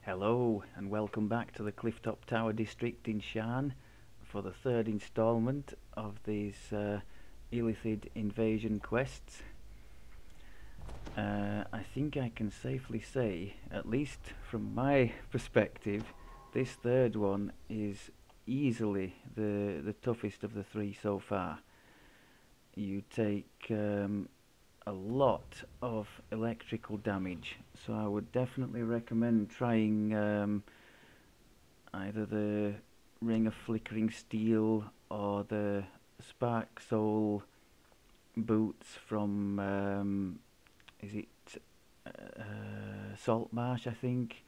Hello and welcome back to the Clifftop Tower District in Shan for the third instalment of these Illithid invasion quests. I think I can safely say, at least from my perspective, this third one is easily the toughest of the three so far. You take a lot of electrical damage, so I would definitely recommend trying either the Ring of Flickering Steel or the Spark Soul boots from is it Salt Marsh, I think,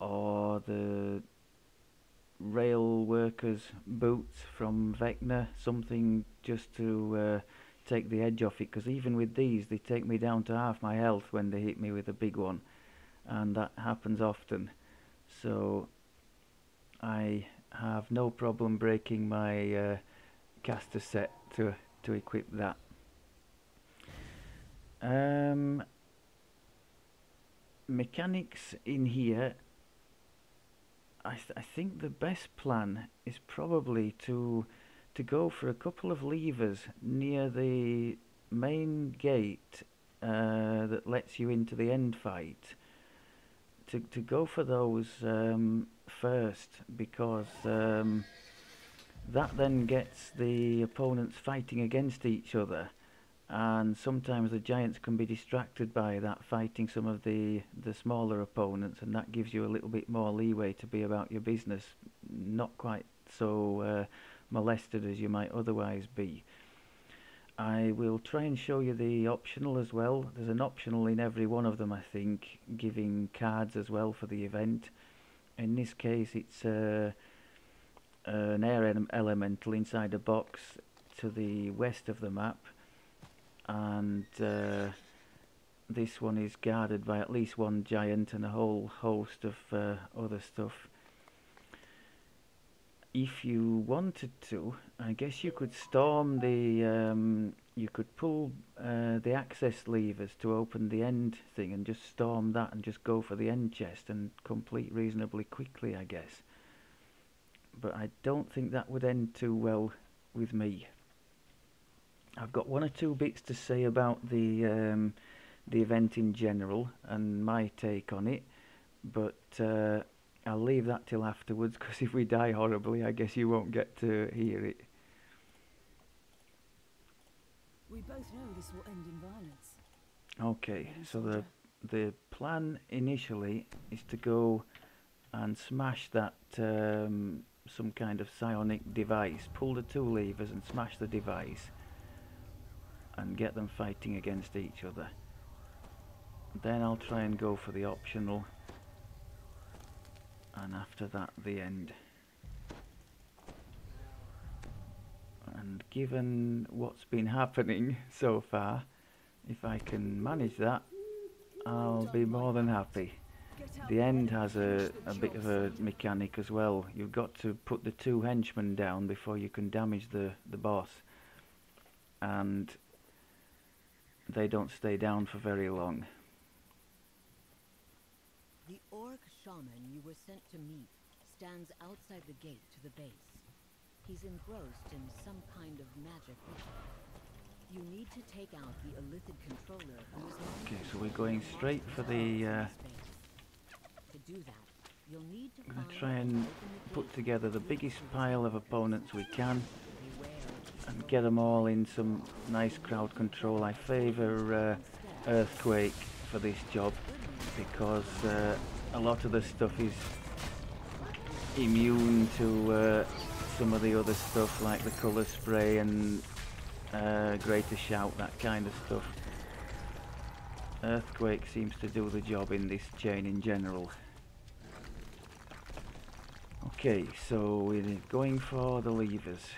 or the Rail Workers boots from Vecna, something just to take the edge off it, because even with these they take me down to half my health when they hit me with a big one, and that happens often, so I have no problem breaking my caster set to equip that. Mechanics in here, I think the best plan is probably to go for a couple of levers near the main gate that lets you into the end fight. To go for those first, because that then gets the opponents fighting against each other, and sometimes the giants can be distracted by that, fighting some of the smaller opponents, and that gives you a little bit more leeway to be about your business, not quite so molested as you might otherwise be. I will try and show you the optional as well. There's an optional in every one of them, I think, giving cards as well for the event. In this case it's an air elemental inside a box to the west of the map, and this one is guarded by at least one giant and a whole host of other stuff. If you wanted to, I guess you could storm the you could pull the access levers to open the end thing and just storm that and just go for the end chest and complete reasonably quickly, I guess. But I don't think that would end too well with me. I've got one or two bits to say about the event in general and my take on it, but I'll leave that till afterwards, because if we die horribly, I guess you won't get to hear it. We both know this will end in violence. Okay, so the plan initially is to go and smash that some kind of psionic device, pull the two levers and smash the device and get them fighting against each other. Then I'll try and go for the optional, and after that the end. And given what's been happening so far, if I can manage that, I'll be more than happy. The end has a bit of a mechanic as well. You've got to put the two henchmen down before you can damage the boss, and they don't stay down for very long. The orc shaman you were sent to meet stands outside the gate to the base. He's engrossed in some kind of magic ritual. You need to take out the Illithid controller who is Okay, so we're going straight for the to do that, you'll need to I'm going to try and put together the biggest pile of opponents we can and get them all in some nice crowd control. I favour Earthquake for this job, because a lot of the stuff is immune to some of the other stuff, like the colour spray and Greater Shout, that kind of stuff. Earthquake seems to do the job in this chain in general. Okay, so we're going for the levers.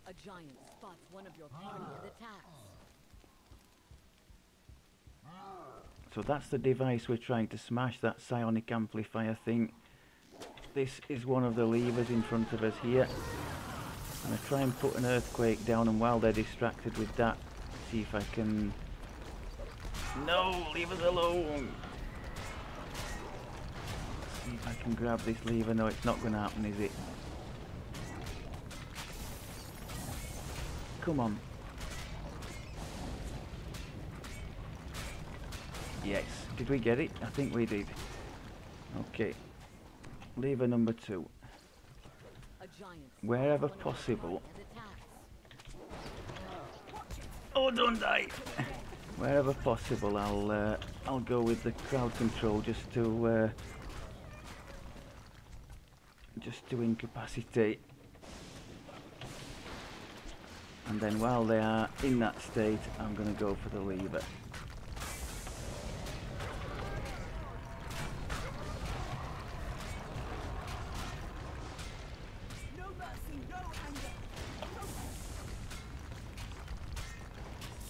A giant spots one of your party and attacks. So that's the device we're trying to smash, that psionic amplifier thing. This is one of the levers in front of us here. I'm going to try and put an earthquake down, and while they're distracted with that, see if I can... No, leave us alone! See if I can grab this lever. No, it's not going to happen, is it? Come on. Yes. Did we get it? I think we did. Okay. Lever number 2. Wherever possible. Oh, don't die! Wherever possible, I'll go with the crowd control just to incapacitate. And then while they are in that state, I'm going to go for the lever.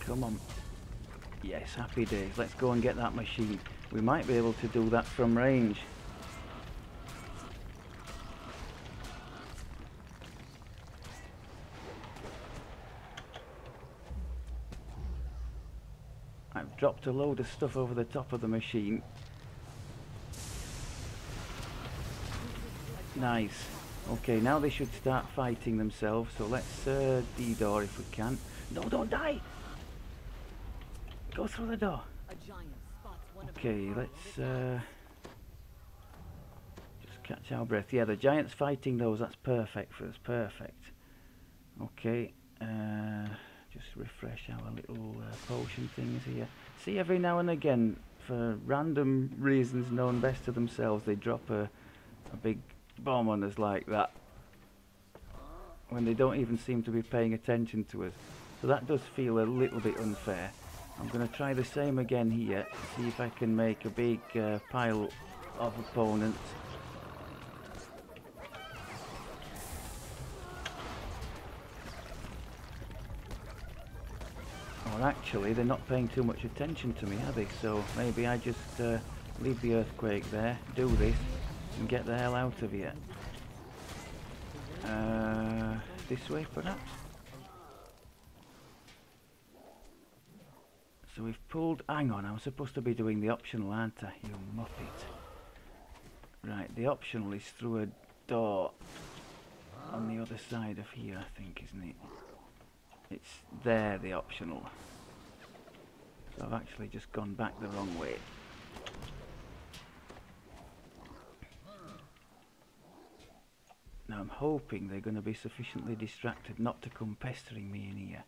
Come on. Yes, happy days. Let's go and get that machine. We might be able to do that from range. I've dropped a load of stuff over the top of the machine. Nice. Okay, now they should start fighting themselves, so let's DDO if we can. No, don't die! Go through the door. Okay, let's just catch our breath. Yeah, the giant's fighting those. That's perfect for us. Perfect. Okay, just refresh our little potion things here. See, every now and again, for random reasons known best to themselves, they drop a big bomb on us like that when they don't even seem to be paying attention to us. So that does feel a little bit unfair. I'm going to try the same again here, see if I can make a big pile of opponents. Or actually, they're not paying too much attention to me, are they? So maybe I just leave the earthquake there, do this, and get the hell out of here. This way, perhaps? So we've pulled... Hang on, I'm supposed to be doing the optional, aren't I? You muppet. Right, the optional is through a door on the other side of here, I think, isn't it? It's there, the optional. So I've actually just gone back the wrong way. Now I'm hoping they're going to be sufficiently distracted not to come pestering me in here.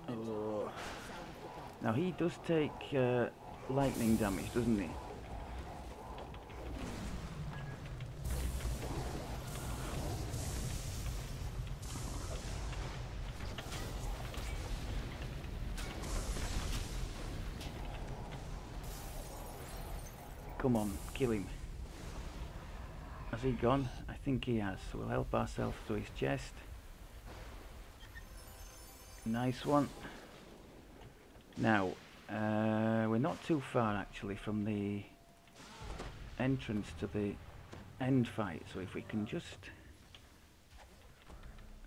Oh. Now he does take lightning damage, doesn't he? Come on, kill him. Has he gone? I think he has. So we'll help ourselves to his chest. Nice one. Now, we're not too far actually from the entrance to the end fight, so if we can just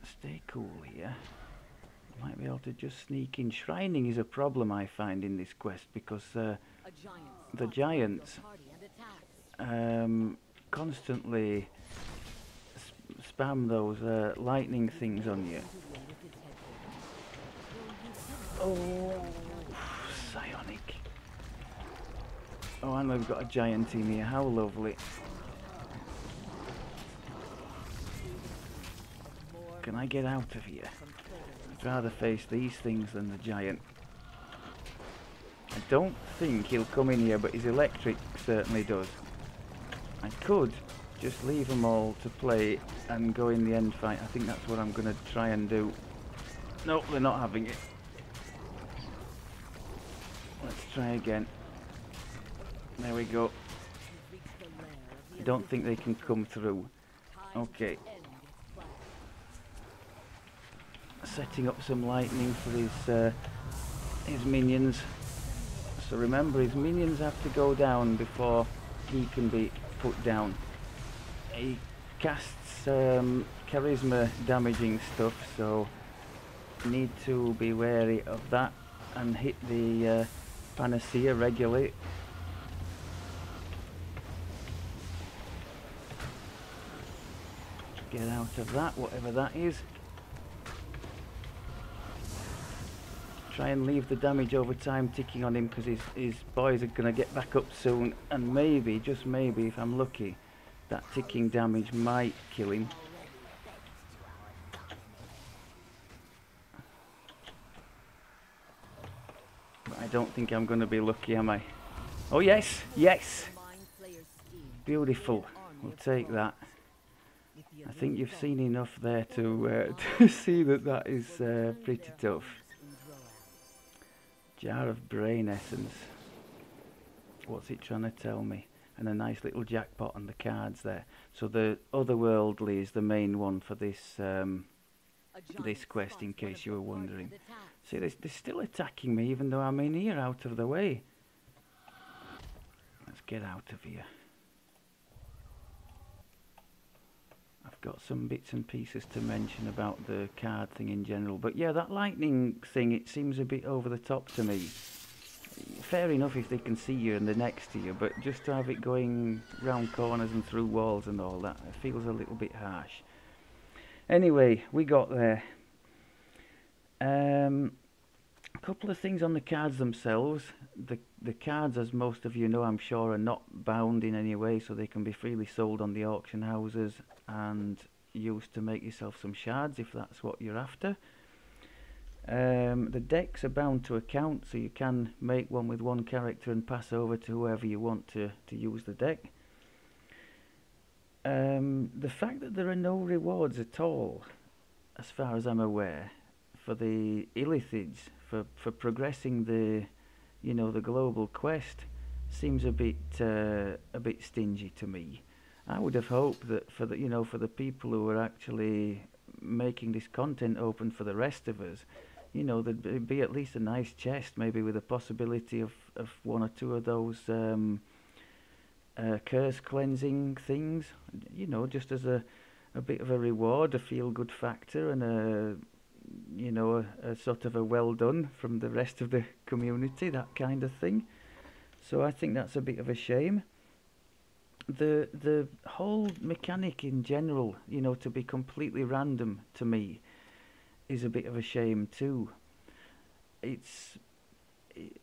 stay cool here, we might be able to just sneak in. Shrining is a problem I find in this quest because the giants constantly spam those lightning things on you. Oh, psionic. Oh, and we've got a giant in here. How lovely. Can I get out of here? I'd rather face these things than the giant. I don't think he'll come in here, but his electric certainly does. I could just leave them all to play and go in the end fight. I think that's what I'm going to try and do. Nope, they're not having it. Let's try again. There we go. I don't think they can come through. Okay. Setting up some lightning for his minions. So remember, his minions have to go down before he can be put down. He casts charisma damaging stuff, so need to be wary of that and hit the panacea regularly. get out of that, whatever that is. Try and leave the damage over time ticking on him, because his boys are going to get back up soon, and maybe, just maybe, if I'm lucky, that ticking damage might kill him. But I don't think I'm going to be lucky, am I? Oh yes, yes! Beautiful, we'll take that. I think you've seen enough there to to see that that is pretty tough. Jar of Brain Essence. What's it trying to tell me? And a nice little jackpot on the cards there. So the Otherworldly is the main one for this this quest, in case you were wondering. See, they're still attacking me even though I'm in here, out of the way. Let's get out of here. I've got some bits and pieces to mention about the card thing in general, but yeah, that lightning thing, it seems a bit over the top to me. Fair enough if they can see you and they're next to you, but just to have it going round corners and through walls and all that, it feels a little bit harsh. Anyway, we got there. A couple of things on the cards themselves. The cards, as most of you know, I'm sure, are not bound in any way, so they can be freely sold on the auction houses and used to make yourself some shards if that's what you're after. The decks are bound to account, so you can make one with one character and pass over to whoever you want to use the deck. The fact that there are no rewards at all, as far as I'm aware, for the Illithids for progressing the, you know, the global quest, seems a bit stingy to me. I would have hoped that for the, you know, for the people who are actually making this content open for the rest of us, you know, there'd be at least a nice chest, maybe with a possibility of one or two of those curse cleansing things, you know, just as a bit of a reward, a feel-good factor, and a, you know, a sort of a well done from the rest of the community, that kind of thing. So I think that's a bit of a shame. The whole mechanic in general, you know, to be completely random to me, is a bit of a shame too. It's,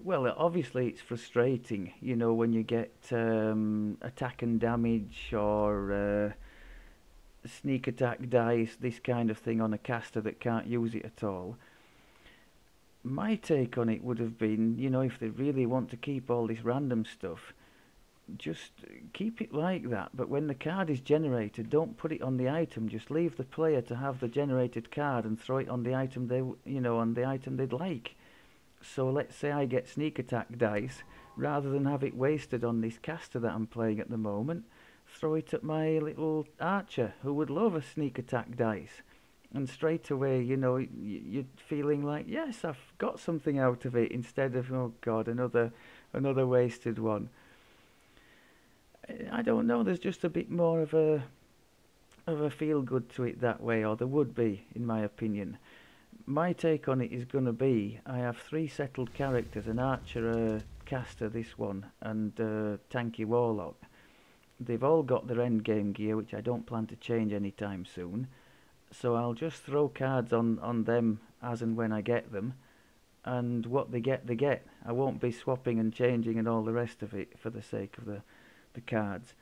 well, obviously it's frustrating, you know, when you get attack and damage or sneak attack dice, this kind of thing on a caster that can't use it at all. My take on it would have been, you know, if they really want to keep all this random stuff, just keep it like that, but when the card is generated, don't put it on the item, just leave the player to have the generated card and throw it on the item they, you know, on the item they'd like. So let's say I get sneak attack dice, rather than have it wasted on this caster that I'm playing at the moment, throw it at my little archer who would love a sneak attack dice, and straight away, you know, you're feeling like, yes, I've got something out of it, instead of, oh god, another wasted one. I don't know, there's just a bit more of a feel good to it that way, or there would be, in my opinion. My take on it is going to be, I have 3 settled characters, an archer, a caster, this one, and a tanky warlock. They've all got their endgame gear, which I don't plan to change anytime soon, so I'll just throw cards on them as and when I get them, and what they get, they get. I won't be swapping and changing and all the rest of it for the sake of the cards.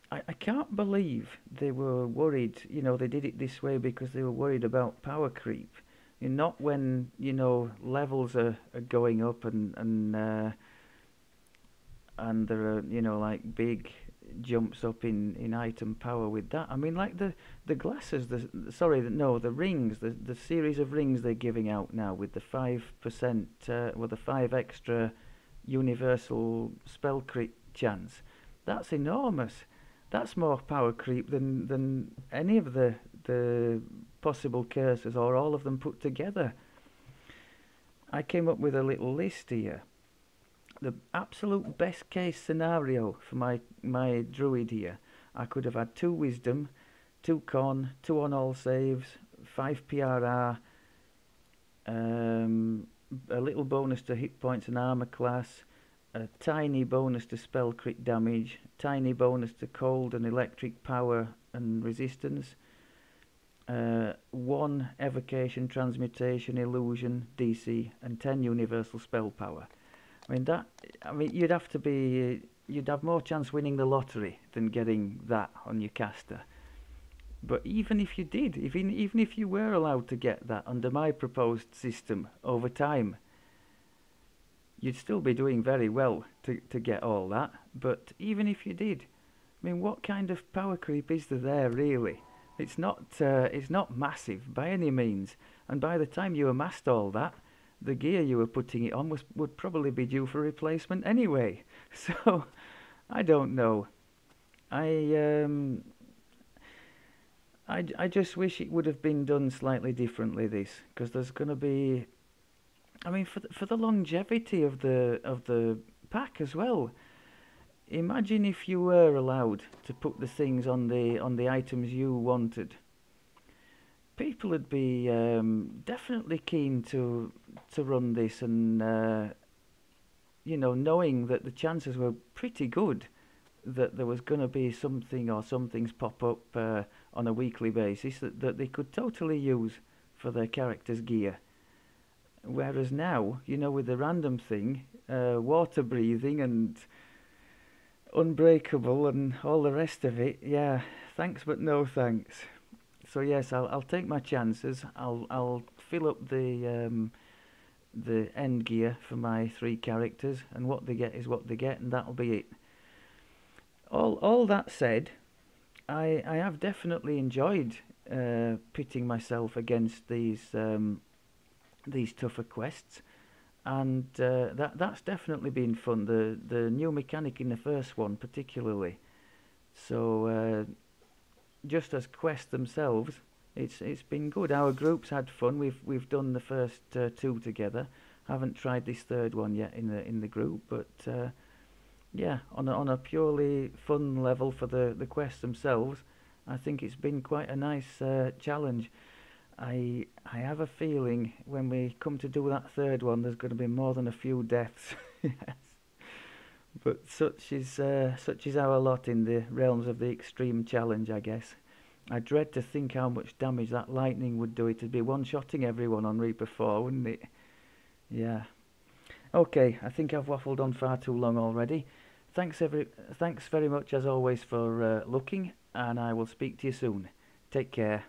I can't believe they were worried, you know, they did it this way because they were worried about power creep. And not when, you know, levels are going up and there are, you know, like big jumps up in item power with that. I mean, like the glasses, the rings, the series of rings they're giving out now with the 5%, well, the 5 extra universal spell crit chance. That's enormous. That's more power creep than any of the possible curses, or all of them put together. I came up with a little list here. The absolute best case scenario for my druid here, I could have had 2 wisdom, 2 con, 2 on all saves, 5 PRR, a little bonus to hit points and armor class, a tiny bonus to spell crit damage, tiny bonus to cold and electric power and resistance, 1 evocation, transmutation, illusion, DC, and 10 universal spell power. I mean that. I mean you'd have to be. You'd have more chance winning the lottery than getting that on your caster. But even if you did, even if you were allowed to get that under my proposed system over time, you'd still be doing very well to get all that. But even if you did, I mean, what kind of power creep is there really? It's not massive by any means. And by the time you amassed all that, the gear you were putting it on would probably be due for replacement anyway. So I don't know. I just wish it would have been done slightly differently, this, because there's going to be, I mean, for the longevity of the pack as well. Imagine if you were allowed to put the things on the items you wanted. People would be definitely keen to run this, and you know, knowing that the chances were pretty good that there was going to be something or some things pop up on a weekly basis that they could totally use for their character's gear. Whereas now, you know, with the random thing, water breathing and unbreakable and all the rest of it, yeah, thanks but no thanks. So yes, I'll take my chances. I'll fill up the end gear for my 3 characters, and what they get is what they get, and that'll be it. All that said, I have definitely enjoyed pitting myself against these tougher quests, and that's definitely been fun. The new mechanic in the first one particularly. So just as quests themselves, it's been good. Our group's had fun. We've done the first 2 together. Haven't tried this third one yet in the group, but yeah, on a purely fun level for the quests themselves, I think it's been quite a nice challenge. I have a feeling when we come to do that third one, there's going to be more than a few deaths. Yes. But such is our lot in the realms of the extreme challenge, I guess. I dread to think how much damage that lightning would do. It'd be one-shotting everyone on Reaper 4, wouldn't it? Yeah. Okay, I think I've waffled on far too long already. Thanks very much as always for looking, and I will speak to you soon. Take care.